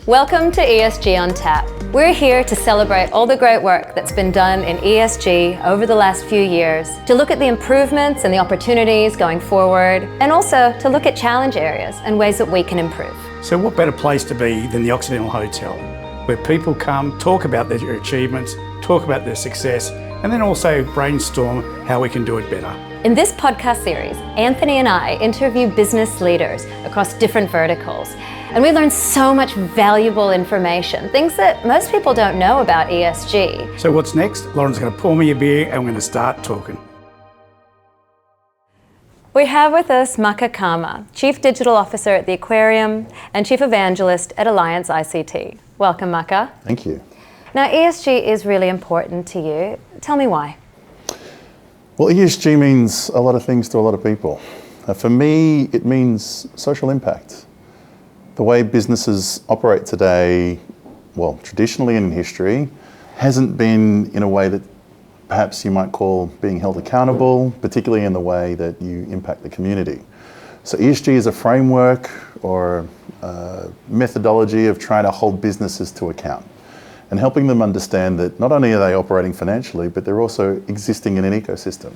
Welcome to ESG On Tap. We're here to celebrate all the great work that's been done in ESG over the last few years, to look at the improvements and the opportunities going forward, and also to look at challenge areas and ways that we can improve. So what better place to be than the Occidental Hotel, where people come, talk about their achievements, talk about their success, and then also brainstorm how we can do it better. In this podcast series, Anthony and I interview business leaders across different verticals, and we learn so much valuable information, things that most people don't know about ESG. So what's next? Lauren's going to pour me a beer and we're going to start talking. We have with us Maka Kama, Chief Digital Officer at the Aquarium and Chief Evangelist at Alliance ICT. Welcome, Maka. Thank you. Now, ESG is really important to you. Tell me why. Well, ESG means a lot of things to a lot of people. For me, it means social impact. The way businesses operate today, well, traditionally in history, hasn't been in a way that perhaps you might call being held accountable, particularly in the way that you impact the community. So ESG is a framework or a methodology of trying to hold businesses to account and helping them understand that not only are they operating financially, but they're also existing in an ecosystem.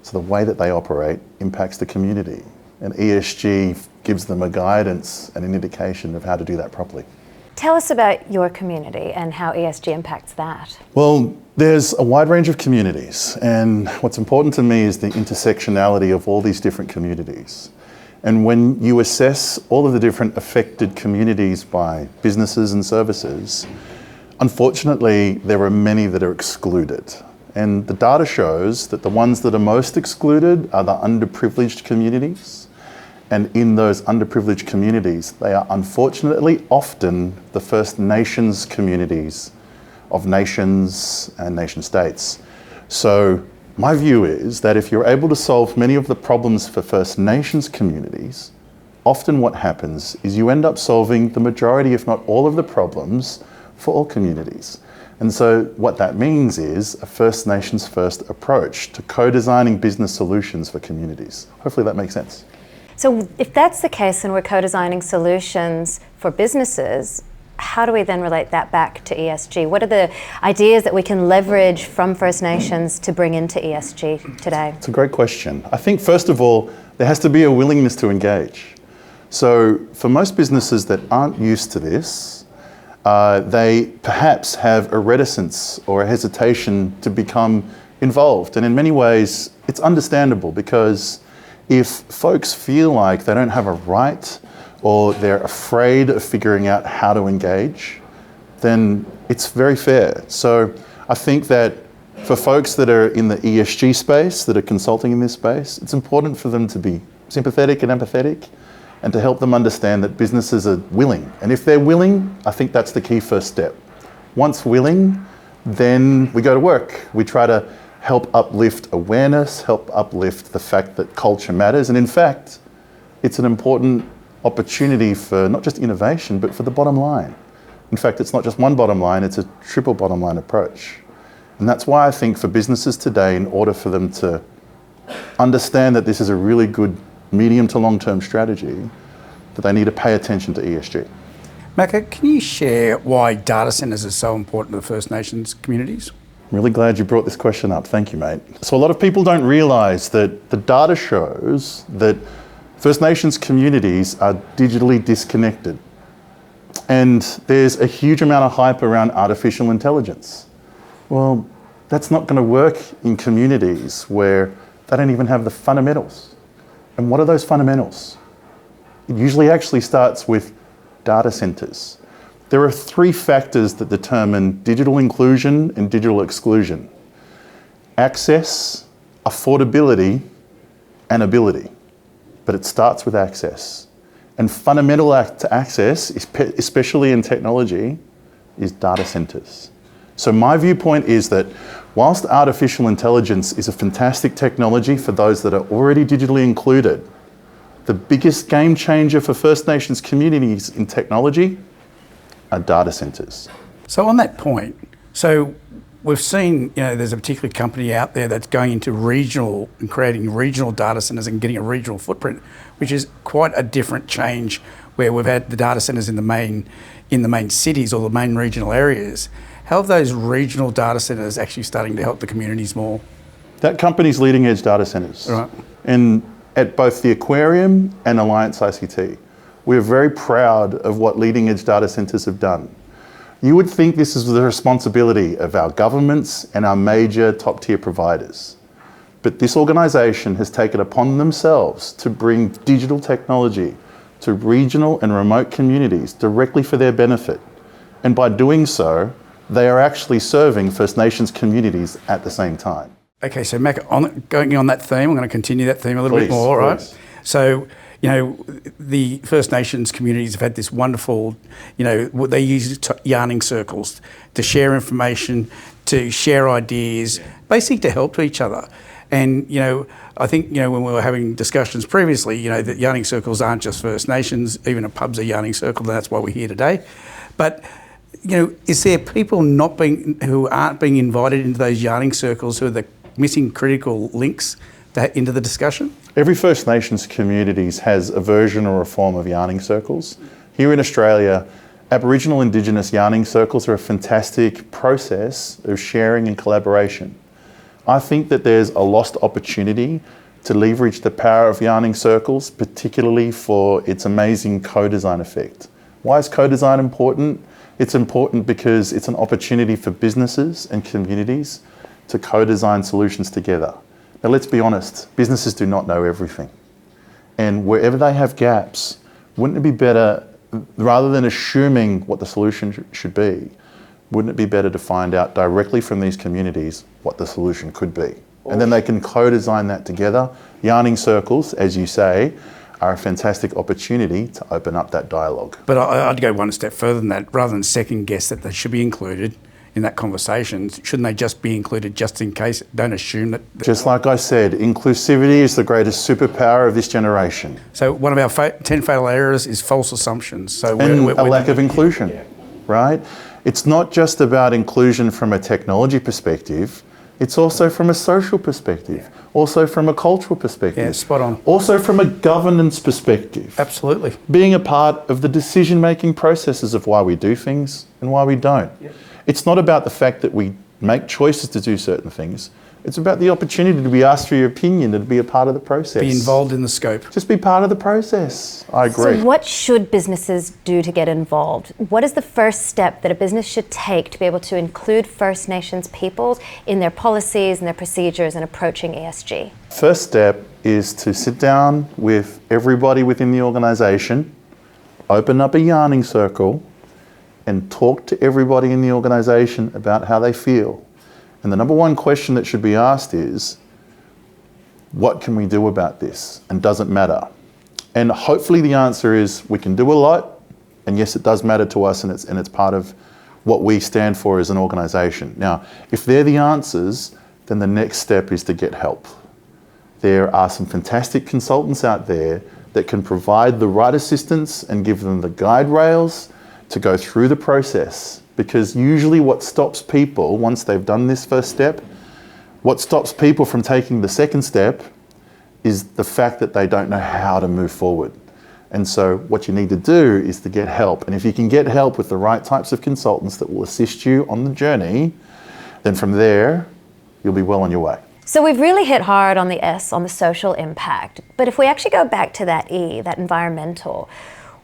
So the way that they operate impacts the community, and ESG gives them a guidance and an indication of how to do that properly. Tell us about your community and how ESG impacts that. Well, there's a wide range of communities, and what's important to me is the intersectionality of all these different communities. And when you assess all of the different affected communities by businesses and services, unfortunately, there are many that are excluded. And the data shows that the ones that are most excluded are the underprivileged communities. And in those underprivileged communities, they are unfortunately often the First Nations communities of nations and nation states. So my view is that if you're able to solve many of the problems for First Nations communities, often what happens is you end up solving the majority, if not all of the problems for all communities. And so what that means is a First Nations first approach to co-designing business solutions for communities. Hopefully that makes sense. So if that's the case and we're co-designing solutions for businesses, how do we then relate that back to ESG? What are the ideas that we can leverage from First Nations to bring into ESG today? It's a great question. I think first of all, there has to be a willingness to engage. So for most businesses that aren't used to this, they perhaps have a reticence or a hesitation to become involved. And in many ways, it's understandable, because if folks feel like they don't have a right or they're afraid of figuring out how to engage, then it's very fair. So I think that for folks that are in the ESG space, that are consulting in this space, it's important for them to be sympathetic and empathetic and to help them understand that businesses are willing. And if they're willing, I think that's the key first step. Once willing, then we go to work. We try to help uplift awareness, help uplift the fact that culture matters. And in fact, it's an important opportunity for not just innovation, but for the bottom line. In fact, it's not just one bottom line, it's a triple bottom line approach. And that's why I think for businesses today, in order for them to understand that this is a really good medium to long-term strategy, that they need to pay attention to ESG. Maka, can you share why data centres are so important to the First Nations communities? I'm really glad you brought this question up. Thank you, mate. So a lot of people don't realise that the data shows that First Nations communities are digitally disconnected. And there's a huge amount of hype around artificial intelligence. Well, that's not going to work in communities where they don't even have the fundamentals. And what are those fundamentals? It usually actually starts with data centres. There are three factors that determine digital inclusion and digital exclusion: access, affordability, and ability. But it starts with access. And fundamental to access, especially in technology, is data centres. So my viewpoint is that whilst artificial intelligence is a fantastic technology for those that are already digitally included, the biggest game changer for First Nations communities in technology are data centres. So on that point, so we've seen, there's a particular company out there that's going into regional and creating regional data centres and getting a regional footprint, which is quite a different change where we've had the data centres in the main cities or the main regional areas, how have those regional data centres actually starting to help the communities more? That company's leading edge data centres. Right. And at both the Aquarium and Alliance ICT, we're very proud of what leading edge data centres have done. You would think this is the responsibility of our governments and our major top tier providers. But this organisation has taken upon themselves to bring digital technology to regional and remote communities directly for their benefit. And by doing so, they are actually serving First Nations communities at the same time. Okay, so Maka, going on that theme, I'm going to continue that theme a little bit more, right? So, you know, the First Nations communities have had this wonderful, you know, they use yarning circles to share information, to share ideas, basically to help each other. And, you know, I think, you know, when we were having discussions previously, you know, that yarning circles aren't just First Nations, even a pub's a yarning circle, and that's why we're here today. But, you know, is there people who aren't being invited into those yarning circles who are the missing critical links into the discussion? Every First Nations communities has a version or a form of yarning circles. Here in Australia, Aboriginal Indigenous yarning circles are a fantastic process of sharing and collaboration. I think that there's a lost opportunity to leverage the power of yarning circles, particularly for its amazing co-design effect. Why is co-design important? It's important because it's an opportunity for businesses and communities to co-design solutions together. Now let's be honest, businesses do not know everything. And wherever they have gaps, wouldn't it be better, rather than assuming what the solution should be, wouldn't it be better to find out directly from these communities what the solution could be? And then they can co-design that together. Yarning circles, as you say, are a fantastic opportunity to open up that dialogue. But I'd go one step further than that. Rather than second guess that they should be included in that conversation, shouldn't they just be included just in case? Don't assume that... Just like I said, inclusivity is the greatest superpower of this generation. So one of our 10 fatal errors is false assumptions. So and a lack of inclusion, right? It's not just about inclusion from a technology perspective, it's also from a social perspective, also from a cultural perspective. Yeah, spot on. Also from a governance perspective. Absolutely. Being a part of the decision-making processes of why we do things and why we don't. Yep. It's not about the fact that we make choices to do certain things. It's about the opportunity to be asked for your opinion and to be a part of the process. Be involved in the scope. Just be part of the process. I agree. So what should businesses do to get involved? What is the first step that a business should take to be able to include First Nations peoples in their policies and their procedures in approaching ESG? First step is to sit down with everybody within the organisation, open up a yarning circle, and talk to everybody in the organisation about how they feel. And the number one question that should be asked is, what can we do about this? And does it matter? And hopefully the answer is, we can do a lot, and yes, it does matter to us, and it's part of what we stand for as an organisation. Now, if they're the answers, then the next step is to get help. There are some fantastic consultants out there that can provide the right assistance and give them the guide rails to go through the process. Because usually what stops people, once they've done this first step, what stops people from taking the second step is the fact that they don't know how to move forward. And so what you need to do is to get help. And if you can get help with the right types of consultants that will assist you on the journey, then from there, you'll be well on your way. So we've really hit hard on the S, on the social impact. But if we actually go back to that E, that environmental,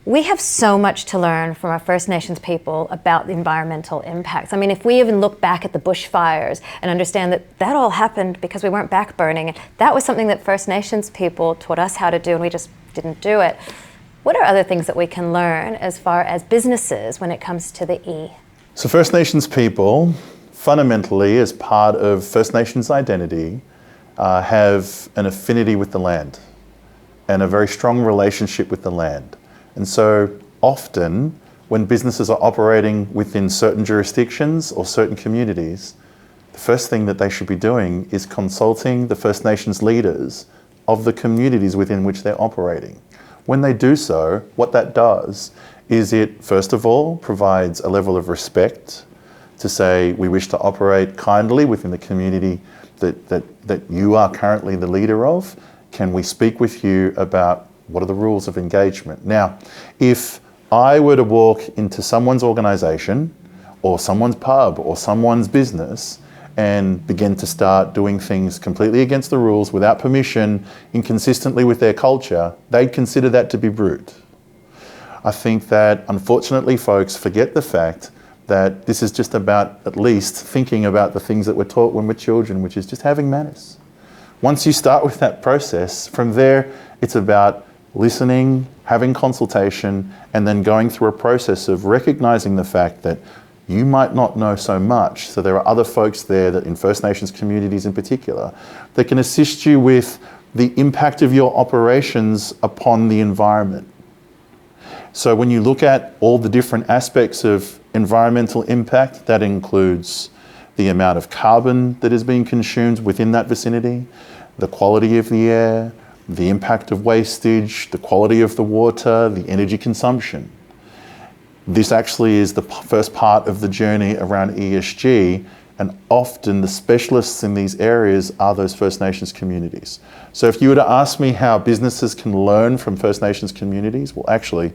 we have so much to learn from our First Nations people about the environmental impacts. I mean, if we even look back at the bushfires and understand that that all happened because we weren't backburning, and that was something that First Nations people taught us how to do and we just didn't do it. What are other things that we can learn as far as businesses when it comes to the E? So First Nations people, fundamentally, as part of First Nations identity, have an affinity with the land and a very strong relationship with the land. And so often when businesses are operating within certain jurisdictions or certain communities, the first thing that they should be doing is consulting the First Nations leaders of the communities within which they're operating. When they do so, what that does is it, first of all, provides a level of respect to say, we wish to operate kindly within the community that you are currently the leader of. Can we speak with you about What are the rules of engagement? Now, if I were to walk into someone's organisation or someone's pub or someone's business and begin to start doing things completely against the rules, without permission, inconsistently with their culture, they'd consider that to be rude. I think that, unfortunately, folks forget the fact that this is just about at least thinking about the things that we're taught when we're children, which is just having manners. Once you start with that process, from there, it's about listening, having consultation, and then going through a process of recognizing the fact that you might not know so much. So there are other folks there that in First Nations communities in particular, that can assist you with the impact of your operations upon the environment. So when you look at all the different aspects of environmental impact, that includes the amount of carbon that is being consumed within that vicinity, the quality of the air, the impact of wastage, the quality of the water, the energy consumption. This actually is the first part of the journey around ESG, and often the specialists in these areas are those First Nations communities. So if you were to ask me how businesses can learn from First Nations communities, well, actually,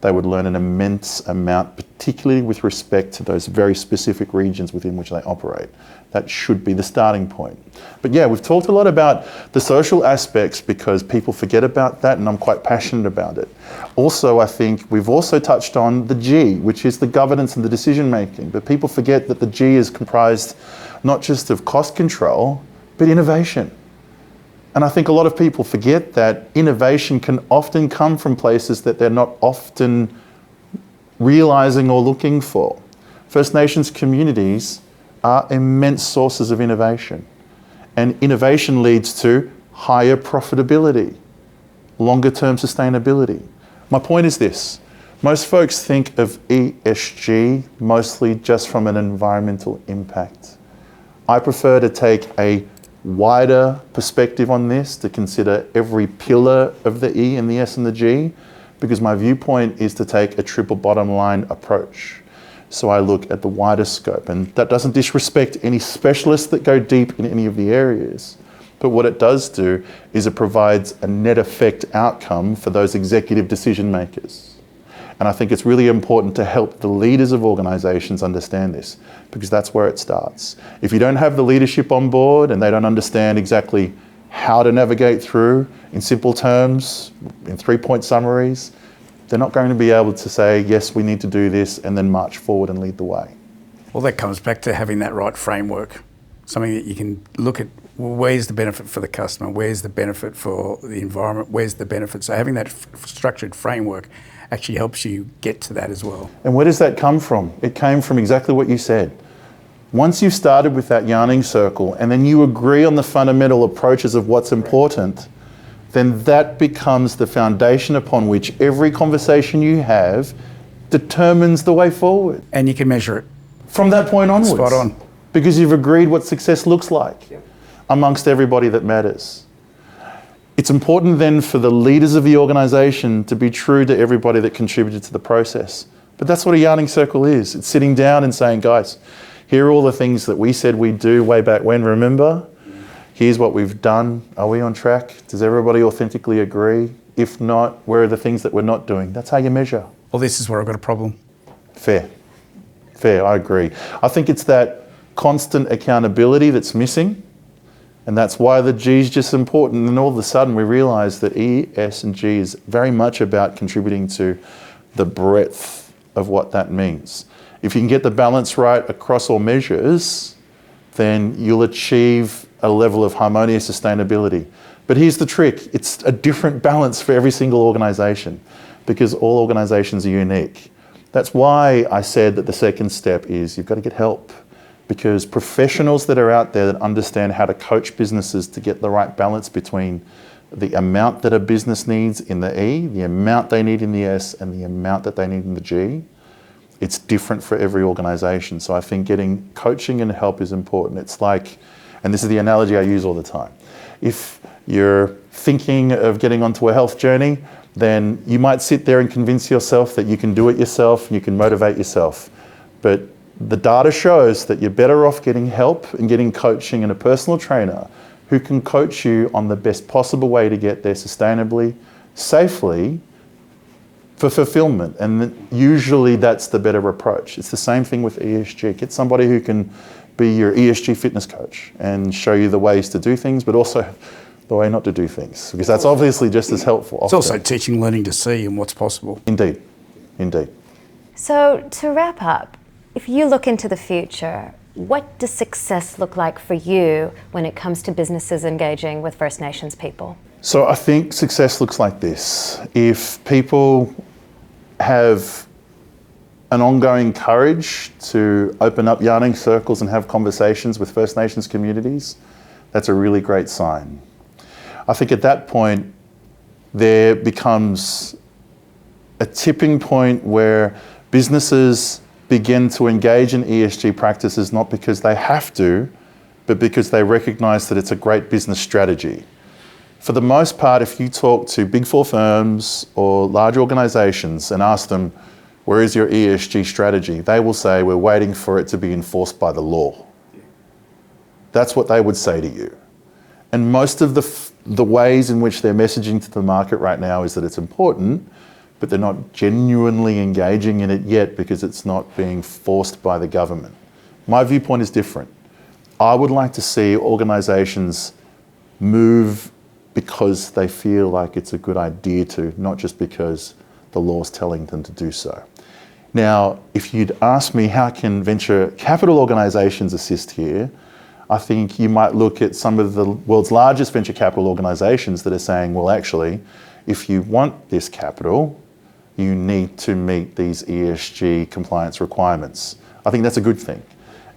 they would learn an immense amount, particularly with respect to those very specific regions within which they operate. That should be the starting point. But yeah, we've talked a lot about the social aspects because people forget about that, and I'm quite passionate about it. Also, I think we've also touched on the G, which is the governance and the decision making. But people forget that the G is comprised not just of cost control, but innovation. And I think a lot of people forget that innovation can often come from places that they're not often realizing or looking for. First Nations communities are immense sources of innovation. And innovation leads to higher profitability, longer term sustainability. My point is this: most folks think of ESG mostly just from an environmental impact. I prefer to take a wider perspective on this, to consider every pillar of the E and the S and the G, because my viewpoint is to take a triple bottom line approach. So I look at the wider scope, and that doesn't disrespect any specialists that go deep in any of the areas. But what it does do is it provides a net effect outcome for those executive decision makers. And I think it's really important to help the leaders of organisations understand this, because that's where it starts. If you don't have the leadership on board and they don't understand exactly how to navigate through in simple terms, in 3-point summaries, they're not going to be able to say, yes, we need to do this, and then march forward and lead the way. Well, that comes back to having that right framework, something that you can look at. Well, where's the benefit for the customer? Where's the benefit for the environment? Where's the benefit? So having that structured framework actually helps you get to that as well. And where does that come from? It came from exactly what you said. Once you've started with that yarning circle and then you agree on the fundamental approaches of what's important, then that becomes the foundation upon which every conversation you have determines the way forward. And you can measure it. From that point onwards. Spot on. Because you've agreed what success looks like amongst everybody that matters. It's important then for the leaders of the organisation to be true to everybody that contributed to the process. But that's what a yarning circle is. It's sitting down and saying, guys, here are all the things that we said we'd do way back when, remember? Here's what we've done. Are we on track? Does everybody authentically agree? If not, where are the things that we're not doing? That's how you measure. Well, this is where I've got a problem. Fair, I agree. I think it's that constant accountability that's missing. And that's why the G is just important. And all of a sudden we realise that E, S and G is very much about contributing to the breadth of what that means. If you can get the balance right across all measures, then you'll achieve a level of harmonious sustainability. But here's the trick. It's a different balance for every single organisation, because all organisations are unique. That's why I said that the second step is you've got to get help. Because professionals that are out there that understand how to coach businesses to get the right balance between the amount that a business needs in the E, the amount they need in the S, and the amount that they need in the G, it's different for every organisation. So I think getting coaching and help is important. It's like, and this is the analogy I use all the time, if you're thinking of getting onto a health journey, then you might sit there and convince yourself that you can do it yourself and you can motivate yourself. But the data shows that you're better off getting help and getting coaching and a personal trainer who can coach you on the best possible way to get there sustainably, safely for fulfillment. And usually that's the better approach. It's the same thing with ESG. Get somebody who can be your ESG fitness coach and show you the ways to do things, but also the way not to do things, because that's obviously just as helpful. It's also teaching learning to see and what's possible. Indeed, indeed. So to wrap up, if you look into the future, what does success look like for you when it comes to businesses engaging with First Nations people? So I think success looks like this. If people have an ongoing courage to open up yarning circles and have conversations with First Nations communities, that's a really great sign. I think at that point, there becomes a tipping point where businesses begin to engage in ESG practices not because they have to, but because they recognise that it's a great business strategy. For the most part, if you talk to Big Four firms or large organisations and ask them, where is your ESG strategy? They will say, we're waiting for it to be enforced by the law. That's what they would say to you. And most of the ways in which they're messaging to the market right now is that it's important, but they're not genuinely engaging in it yet because it's not being forced by the government. My viewpoint is different. I would like to see organisations move because they feel like it's a good idea to, not just because the law's telling them to do so. Now, if you'd ask me how can venture capital organisations assist here, I think you might look at some of the world's largest venture capital organisations that are saying, well, actually, if you want this capital, you need to meet these ESG compliance requirements. I think that's a good thing.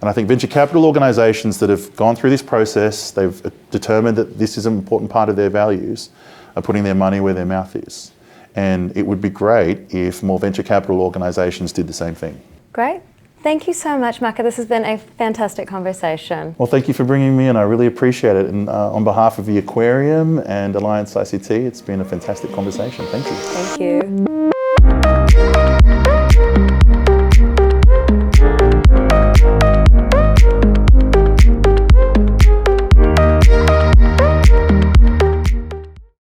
And I think venture capital organisations that have gone through this process, they've determined that this is an important part of their values, are putting their money where their mouth is. And it would be great if more venture capital organisations did the same thing. Great. Thank you so much, Maka. This has been a fantastic conversation. Well, thank you for bringing me in. I really appreciate it. And on behalf of the Aquarium and Alliance ICT, it's been a fantastic conversation. Thank you. Thank you.